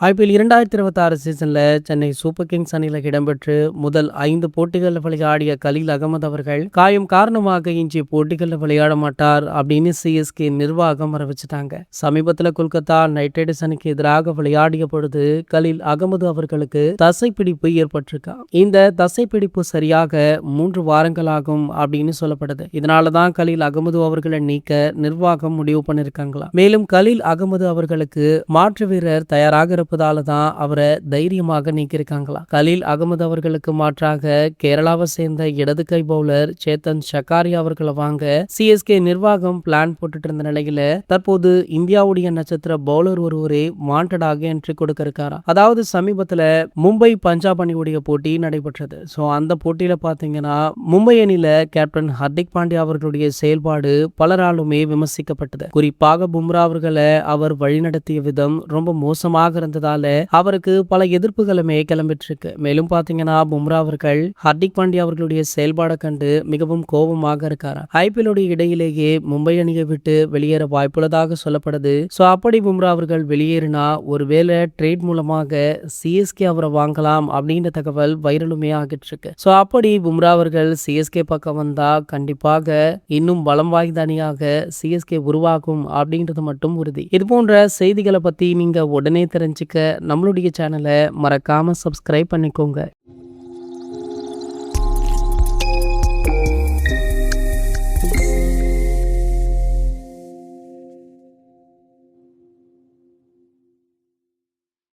IPL 2026 சீசன்ல Chennai super Kings அணியில் இடம்பெற்று முதல் 5 போட்டிகளில் விளையாடிய கலீல் அகமது அவர்கள் காயம் காரணமாக இன்றைய போட்டிகளில் விளையாட மாட்டார் அப்படின்னு சிஎஸ்கே நிர்வாகம் அறிவிச்சிட்டாங்க. சமீபத்தில் கொல்கத்தா நைட் ரைடர்ஸ் அணிக்கு எதிராக விளையாடிய பொழுது கலீல் அகமது அவர்களுக்கு தசைப்பிடிப்பு ஏற்பட்டிருக்கா. இந்த தசைப்பிடிப்பு சரியாக 3 வாரங்களாகும் அப்படின்னு சொல்லப்படுது. இதனாலதான் கலீல் அகமது அவர்களை நீக்க நிர்வாகம் முடிவு பண்ணிருக்காங்களா. மேலும் கலீல் அகமது அவர்களுக்கு மாற்று வீரர் தயாராக தான் அவரை தைரியமாக நீக்கியிருக்காங்களா. கலீல் அகமது அவர்களுக்கு மாற்றாக கேரளாவை சேர்ந்த இடது கை பவுலர் சேத்தன் ஷக்காரியா அவர்களை வாங்க சிஎஸ்கே நிர்வாகம் பிளான் போட்டுட்டு இருந்த நிலையில தற்போது இந்தியாவுடைய நட்சத்திர பவுலர் ஒருவரே வாண்டடாக என்ட்ரி கொடுக்க இருக்காரா. அதாவது சமீபத்துல மும்பை பஞ்சாப் அணியுடைய போட்டி நடைபெற்றது. சோ அந்த போட்டியில பாத்தீங்கன்னா மும்பை அணியில கேப்டன் ஹர்திக் பாண்டியா அவர்களுடைய செயல்பாடு பலராலுமே விமர்சிக்கப்பட்டது. குறிப்பாக பும்ரா அவர்களை அவர் வழிநடத்திய விதம் ரொம்ப மோசமாக இருந்ததால அவருக்கு பல எதிர்ப்புகளுமே கிளம்பிட்டு இருக்கு. மேலும் பாத்தீங்கன்னா பும்ரா அவர்கள் ஹர்திக் பாண்டியா அவர்களுடைய செயல்பாடை கண்டு மிகவும் கோபமாக இருக்காரு. ஐபிஎல் இடையிலேயே மும்பை அணியை விட்டு வெளியேற வாய்ப்புள்ளதாக சொல்லப்படுது. சோ அப்படி பும்ரா அவர்கள் வெளியேறினா ஒருவேளை ட்ரேட் மூலமாக சிஎஸ்கே அவரை வாங்கலாம் அப்படின்ற தகவல் வைரலுமே ஆகிட்டு இருக்கு. சோ அப்படி பும்ரா அவர்கள் சிஎஸ்கே பக்கம் வந்தா கண்டிப்பாக இன்னும் பலம் வாய்ந்த அணியாக சிஎஸ்கே உருவாகும் அப்படின்றது மட்டும் உறுதி. இது போன்ற செய்திகளை பத்தி நீங்க உடனே தெரிஞ்சுக்க நம்மளுடைய சேனலை மறக்காம சப்ஸ்கிரைப் பண்ணிக்கோங்க.